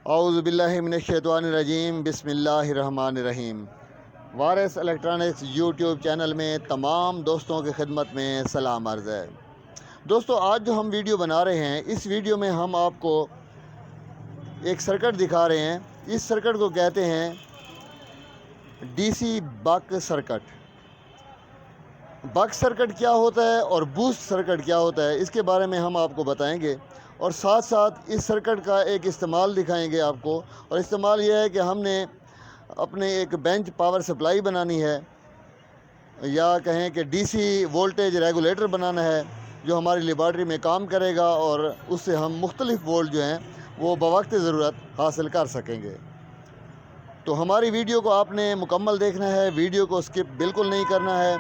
اعوذ باللہ من الشیطان الرجیم، بسم اللہ الرحمن الرحیم۔ وارث الیکٹرانکس یوٹیوب چینل میں تمام دوستوں کی خدمت میں سلام عرض ہے۔ دوستو، آج جو ہم ویڈیو بنا رہے ہیں، اس ویڈیو میں ہم آپ کو ایک سرکٹ دکھا رہے ہیں۔ اس سرکٹ کو کہتے ہیں ڈی سی بک سرکٹ۔ بک سرکٹ کیا ہوتا ہے اور بوسٹ سرکٹ کیا ہوتا ہے، اس کے بارے میں ہم آپ کو بتائیں گے، اور ساتھ ساتھ اس سرکٹ کا ایک استعمال دکھائیں گے آپ کو۔ اور استعمال یہ ہے کہ ہم نے اپنے ایک بینچ پاور سپلائی بنانی ہے، یا کہیں کہ ڈی سی وولٹیج ریگولیٹر بنانا ہے، جو ہماری لیبارٹری میں کام کرے گا اور اس سے ہم مختلف وولٹ جو ہیں وہ بوقت ضرورت حاصل کر سکیں گے۔ تو ہماری ویڈیو کو آپ نے مکمل دیکھنا ہے، ویڈیو کو سکپ بالکل نہیں کرنا ہے۔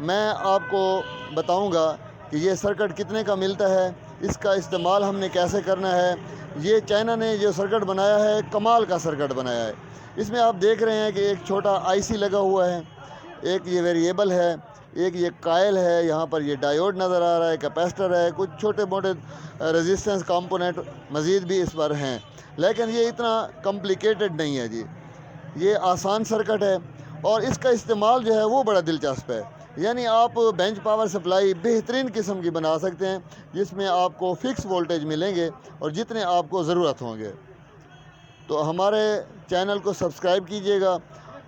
میں آپ کو بتاؤں گا کہ یہ سرکٹ کتنے کا ملتا ہے، اس کا استعمال ہم نے کیسے کرنا ہے۔ یہ چائنا نے جو سرکٹ بنایا ہے، کمال کا سرکٹ بنایا ہے۔ اس میں آپ دیکھ رہے ہیں کہ ایک چھوٹا آئی سی لگا ہوا ہے، ایک یہ ویریبل ہے، ایک یہ کائل ہے، یہاں پر یہ ڈائیوڈ نظر آ رہا ہے، کیپیسٹر ہے، کچھ چھوٹے موٹے ریزسٹنس کمپوننٹ مزید بھی اس پر ہیں، لیکن یہ اتنا کمپلیکیٹڈ نہیں ہے جی۔ یہ آسان سرکٹ ہے، اور اس کا استعمال جو ہے وہ بڑا دلچسپ ہے۔ یعنی آپ بینچ پاور سپلائی بہترین قسم کی بنا سکتے ہیں، جس میں آپ کو فکس وولٹیج ملیں گے اور جتنے آپ کو ضرورت ہوں گے۔ تو ہمارے چینل کو سبسکرائب کیجئے گا،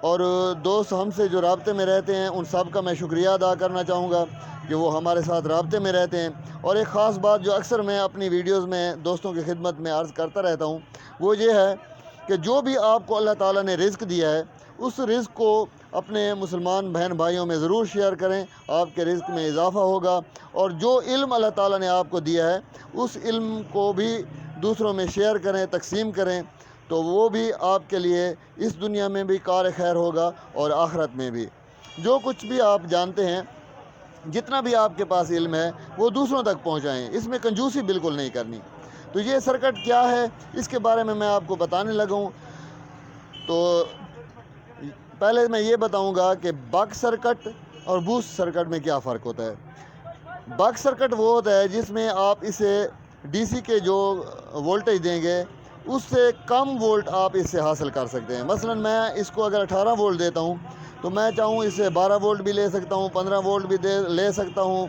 اور دوست ہم سے جو رابطے میں رہتے ہیں ان سب کا میں شکریہ ادا کرنا چاہوں گا کہ وہ ہمارے ساتھ رابطے میں رہتے ہیں۔ اور ایک خاص بات جو اکثر میں اپنی ویڈیوز میں دوستوں کی خدمت میں عرض کرتا رہتا ہوں، وہ یہ ہے کہ جو بھی آپ کو اللہ تعالیٰ نے رزق دیا ہے، اس رزق کو اپنے مسلمان بہن بھائیوں میں ضرور شیئر کریں، آپ کے رزق میں اضافہ ہوگا۔ اور جو علم اللہ تعالیٰ نے آپ کو دیا ہے، اس علم کو بھی دوسروں میں شیئر کریں، تقسیم کریں، تو وہ بھی آپ کے لیے اس دنیا میں بھی کار خیر ہوگا اور آخرت میں بھی۔ جو کچھ بھی آپ جانتے ہیں، جتنا بھی آپ کے پاس علم ہے، وہ دوسروں تک پہنچائیں، اس میں کنجوسی بالکل نہیں کرنی۔ تو یہ سرکٹ کیا ہے، اس کے بارے میں آپ کو بتانے لگا ہوں۔ تو پہلے میں یہ بتاؤں گا کہ بک سرکٹ اور بوسٹ سرکٹ میں کیا فرق ہوتا ہے۔ بک سرکٹ وہ ہوتا ہے جس میں آپ اسے ڈی سی کے جو وولٹیج دیں گے، اس سے کم وولٹ آپ اس سے حاصل کر سکتے ہیں۔ مثلا میں اس کو اگر 18 وولٹ دیتا ہوں، تو میں چاہوں اس سے 12 وولٹ بھی لے سکتا ہوں، 15 وولٹ بھی لے سکتا ہوں،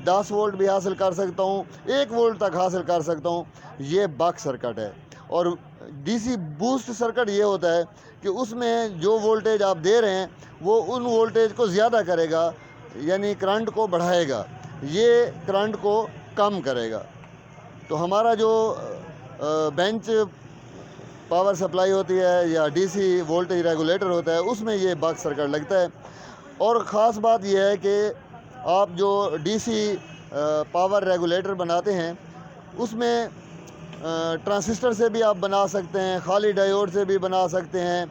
10 وولٹ بھی حاصل کر سکتا ہوں، 1 وولٹ تک حاصل کر سکتا ہوں۔ یہ بک سرکٹ ہے۔ اور ڈی سی بوسٹ سرکٹ یہ ہوتا ہے کہ اس میں جو وولٹیج آپ دے رہے ہیں، وہ ان وولٹیج کو زیادہ کرے گا، یعنی کرنٹ کو بڑھائے گا، یہ کرنٹ کو کم کرے گا۔ تو ہمارا جو بینچ پاور سپلائی ہوتی ہے یا ڈی سی وولٹیج ریگولیٹر ہوتا ہے، اس میں یہ بک سرکٹ لگتا ہے۔ اور خاص بات یہ ہے کہ آپ جو ڈی سی پاور ریگولیٹر بناتے ہیں، اس میں ٹرانسسٹر سے بھی آپ بنا سکتے ہیں، خالی ڈائیوڈ سے بھی بنا سکتے ہیں،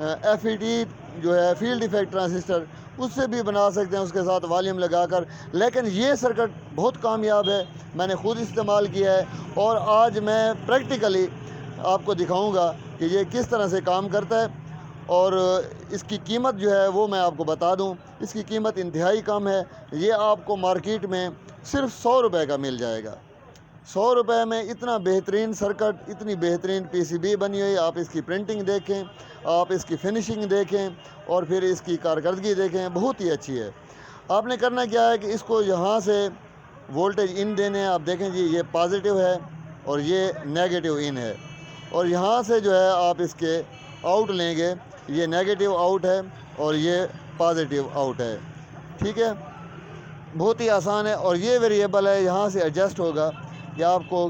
ایف ای ٹی جو ہے فیلڈ ایفیکٹ ٹرانسسٹر، اس سے بھی بنا سکتے ہیں، اس کے ساتھ والیوم لگا کر۔ لیکن یہ سرکٹ بہت کامیاب ہے، میں نے خود استعمال کیا ہے، اور آج میں پریکٹیکلی آپ کو دکھاؤں گا کہ یہ کس طرح سے کام کرتا ہے۔ اور اس کی قیمت جو ہے وہ میں آپ کو بتا دوں، اس کی قیمت انتہائی کم ہے۔ یہ آپ کو مارکیٹ میں صرف 100 روپے کا مل جائے گا۔ 100 روپے میں اتنا بہترین سرکٹ، اتنی بہترین پی سی بی بنی ہوئی، آپ اس کی پرنٹنگ دیکھیں، آپ اس کی فنشنگ دیکھیں، اور پھر اس کی کارکردگی دیکھیں، بہت ہی اچھی ہے۔ آپ نے کرنا کیا ہے کہ اس کو یہاں سے وولٹیج ان دینے ہیں، آپ دیکھیں جی، یہ پازیٹیو ہے اور یہ نیگیٹو ان ہے، اور یہاں سے جو ہے آپ اس کے آؤٹ لیں گے، یہ نیگیٹو آؤٹ ہے اور یہ پازیٹیو آؤٹ ہے، ٹھیک ہے۔ بہت ہی آسان ہے، اور یہ ویریبل ہے، یہاں سے ایڈجسٹ ہوگا کہ آپ کو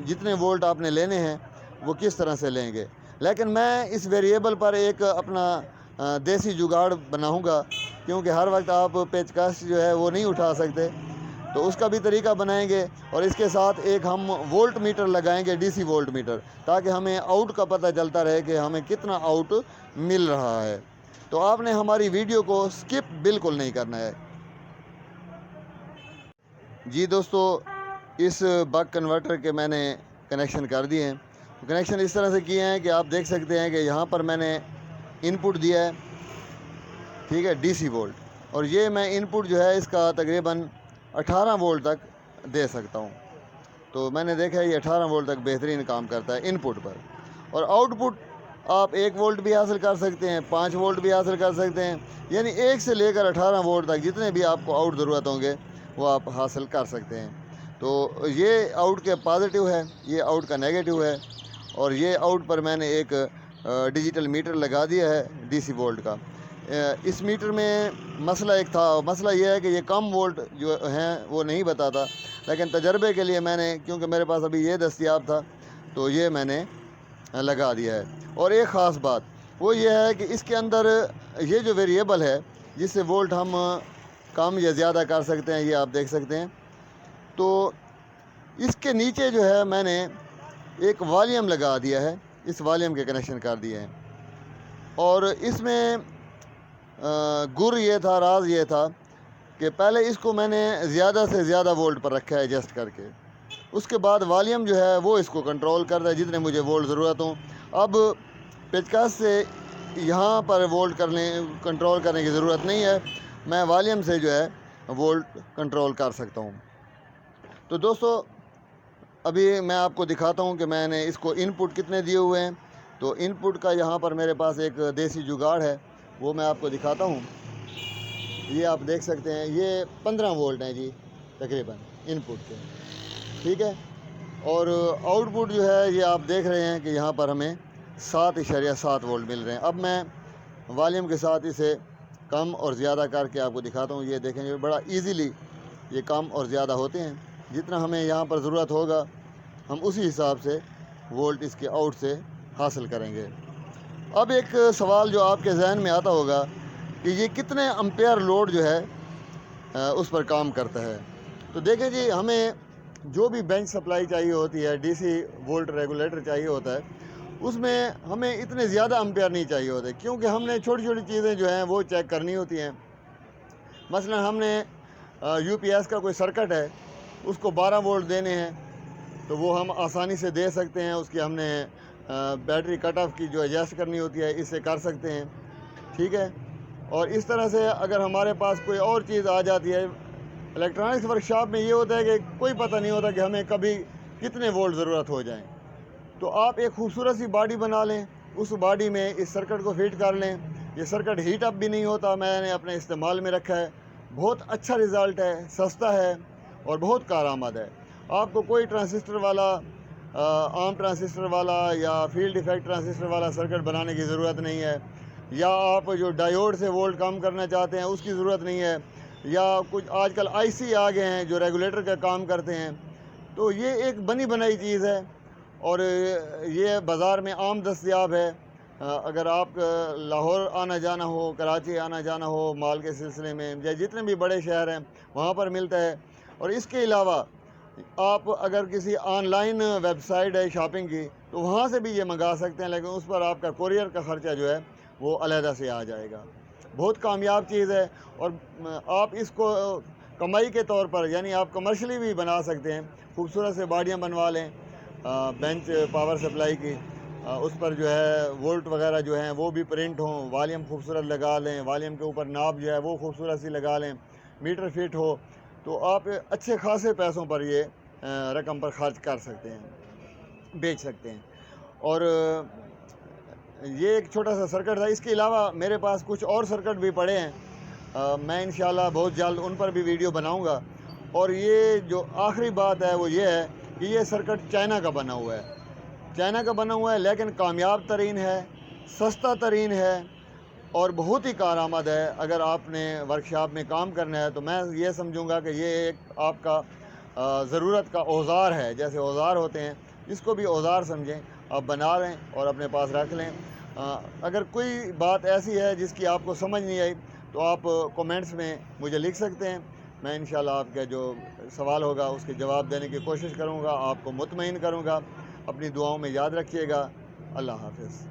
جتنے وولٹ آپ نے لینے ہیں وہ کس طرح سے لیں گے۔ لیکن میں اس ویریبل پر ایک اپنا دیسی جگاڑ بناؤں گا، کیونکہ ہر وقت آپ پیچکس جو ہے وہ نہیں اٹھا سکتے، تو اس کا بھی طریقہ بنائیں گے۔ اور اس کے ساتھ ایک ہم وولٹ میٹر لگائیں گے، ڈی سی وولٹ میٹر، تاکہ ہمیں آؤٹ کا پتہ چلتا رہے کہ ہمیں کتنا آؤٹ مل رہا ہے۔ تو آپ نے ہماری ویڈیو کو سکپ بالکل نہیں کرنا ہے جی۔ دوستو، اس بک کنورٹر کے میں نے کنیکشن کر دیے ہیں۔ کنیکشن اس طرح سے کیے ہیں کہ آپ دیکھ سکتے ہیں کہ یہاں پر میں نے ان پٹ دیا ہے، ٹھیک ہے، ڈی سی وولٹ، اور یہ میں ان پٹ جو ہے اس کا تقریباً 18 وولٹ تک دے سکتا ہوں۔ تو میں نے دیکھا ہے یہ 18 وولٹ تک بہترین کام کرتا ہے ان پٹ پر۔ اور آؤٹ پٹ آپ 1 وولٹ بھی حاصل کر سکتے ہیں، 5 وولٹ بھی حاصل کر سکتے ہیں، یعنی 1 سے لے کر 18 وولٹ تک جتنے بھی آپ کو آؤٹ ضرورت ہوں گے وہ آپ حاصل کر سکتے ہیں۔ تو یہ آؤٹ کے پازیٹیو ہے، یہ آؤٹ کا نیگیٹو ہے، اور یہ آؤٹ پر میں نے ایک ڈیجیٹل میٹر لگا دیا ہے ڈی سی وولٹ کا۔ اس میٹر میں مسئلہ ایک تھا، مسئلہ یہ ہے کہ یہ کم وولٹ جو ہیں وہ نہیں بتاتا، لیکن تجربے کے لیے میں نے، کیونکہ میرے پاس ابھی یہ دستیاب تھا تو یہ میں نے لگا دیا ہے۔ اور ایک خاص بات وہ یہ ہے کہ اس کے اندر یہ جو ویریبل ہے جس سے وولٹ ہم کم یا زیادہ کر سکتے ہیں، یہ آپ دیکھ سکتے ہیں۔ تو اس کے نیچے جو ہے میں نے ایک والیوم لگا دیا ہے، اس والیوم کے کنیکشن کر دیے ہیں، اور اس میں گر یہ تھا، راز یہ تھا کہ پہلے اس کو میں نے زیادہ سے زیادہ وولٹ پر رکھا ہے ایڈجسٹ کر کے، اس کے بعد والیوم جو ہے وہ اس کو کنٹرول کرتا ہے جتنے مجھے وولٹ ضرورت ہوں۔ اب پیچکس سے یہاں پر وولٹ کنٹرول کرنے کی ضرورت نہیں ہے، میں والیوم سے جو ہے وولٹ کنٹرول کر سکتا ہوں۔ تو دوستو ابھی میں آپ کو دکھاتا ہوں کہ میں نے اس کو ان پٹ کتنے دیے ہوئے ہیں۔ تو ان پٹ کا یہاں پر میرے پاس ایک دیسی جگاڑ ہے، وہ میں آپ کو دکھاتا ہوں۔ یہ آپ دیکھ سکتے ہیں، یہ 15 وولٹ ہیں جی تقریباً ان پٹ کے، ٹھیک ہے۔ اور آؤٹ پٹ جو ہے یہ آپ دیکھ رہے ہیں کہ یہاں پر ہمیں 7.7 وولٹ مل رہے ہیں۔ اب میں والیوم کے ساتھ اسے کم اور زیادہ کر کے آپ کو دکھاتا ہوں۔ یہ دیکھیں گے بڑا ایزیلی یہ کم اور زیادہ ہوتے ہیں، جتنا ہمیں یہاں پر ضرورت ہوگا ہم اسی حساب سے وولٹ اس کے آؤٹ سے حاصل کریں گے۔ اب ایک سوال جو آپ کے ذہن میں آتا ہوگا کہ یہ کتنے امپیئر لوڈ جو ہے اس پر کام کرتا ہے۔ تو دیکھیں جی، ہمیں جو بھی بینچ سپلائی چاہیے ہوتی ہے، ڈی سی وولٹ ریگولیٹر چاہیے ہوتا ہے، اس میں ہمیں اتنے زیادہ امپیئر نہیں چاہیے ہوتے، کیونکہ ہم نے چھوٹی چھوٹی چیزیں جو ہیں وہ چیک کرنی ہوتی ہیں۔ مثلا ہم نے یو پی ایس کا کوئی سرکٹ ہے، اس کو 12 وولٹ دینے ہیں تو وہ ہم آسانی سے دے سکتے ہیں۔ اس کی ہم نے بیٹری کٹ آف کی جو ایڈجسٹ کرنی ہوتی ہے اس سے کر سکتے ہیں، ٹھیک ہے۔ اور اس طرح سے اگر ہمارے پاس کوئی اور چیز آ جاتی ہے، الیکٹرانکس ورکشاپ میں یہ ہوتا ہے کہ کوئی پتہ نہیں ہوتا کہ ہمیں کبھی کتنے وولٹ ضرورت ہو جائیں، تو آپ ایک خوبصورت سی باڈی بنا لیں، اس باڈی میں اس سرکٹ کو فٹ کر لیں۔ یہ سرکٹ ہیٹ اپ بھی نہیں ہوتا، میں نے اپنے استعمال میں رکھا ہے، بہت اچھا رزلٹ ہے، سستا ہے اور بہت کارآمد ہے۔ آپ کو کوئی ٹرانسسٹر والا، عام ٹرانسسٹر والا یا فیلڈ ایفیکٹ ٹرانسسٹر والا سرکٹ بنانے کی ضرورت نہیں ہے، یا آپ جو ڈائیوڈ سے وولٹ کم کرنا چاہتے ہیں اس کی ضرورت نہیں ہے، یا کچھ آج کل آئی سی آ گئے ہیں جو ریگولیٹر کا کام کرتے ہیں۔ تو یہ ایک بنی بنائی چیز ہے اور یہ بازار میں عام دستیاب ہے۔ اگر آپ لاہور آنا جانا ہو، کراچی آنا جانا ہو مال کے سلسلے میں، یا جتنے بھی بڑے شہر ہیں وہاں پر ملتا ہے۔ اور اس کے علاوہ آپ اگر کسی آن لائن ویب سائٹ ہے شاپنگ کی تو وہاں سے بھی یہ منگا سکتے ہیں، لیکن اس پر آپ کا کوریئر کا خرچہ جو ہے وہ علیحدہ سے آ جائے گا۔ بہت کامیاب چیز ہے، اور آپ اس کو کمائی کے طور پر، یعنی آپ کمرشلی بھی بنا سکتے ہیں۔ خوبصورت سے باڈیاں بنوا لیں بینچ پاور سپلائی کی، اس پر جو ہے وولٹ وغیرہ جو ہیں وہ بھی پرنٹ ہوں، والیوم خوبصورت لگا لیں، والیوم کے اوپر ناب جو ہے وہ خوبصورت سی لگا لیں، میٹر فٹ ہو، تو آپ اچھے خاصے پیسوں پر یہ رقم پر خرچ کر سکتے ہیں، بیچ سکتے ہیں۔ اور یہ ایک چھوٹا سا سرکٹ تھا، اس کے علاوہ میرے پاس کچھ اور سرکٹ بھی پڑے ہیں، میں انشاءاللہ بہت جلد ان پر بھی ویڈیو بناؤں گا۔ اور یہ جو آخری بات ہے وہ یہ ہے کہ یہ سرکٹ چائنا کا بنا ہوا ہے، چائنا کا بنا ہوا ہے، لیکن کامیاب ترین ہے، سستا ترین ہے اور بہت ہی کارآمد ہے۔ اگر آپ نے ورکشاپ میں کام کرنا ہے تو میں یہ سمجھوں گا کہ یہ ایک آپ کا ضرورت کا اوزار ہے، جیسے اوزار ہوتے ہیں، اس کو بھی اوزار سمجھیں، آپ بنا لیں اور اپنے پاس رکھ لیں۔ اگر کوئی بات ایسی ہے جس کی آپ کو سمجھ نہیں آئی تو آپ کومنٹس میں مجھے لکھ سکتے ہیں، میں انشاءاللہ آپ کا جو سوال ہوگا اس کے جواب دینے کی کوشش کروں گا، آپ کو مطمئن کروں گا۔ اپنی دعاؤں میں یاد رکھیے گا۔ اللہ حافظ۔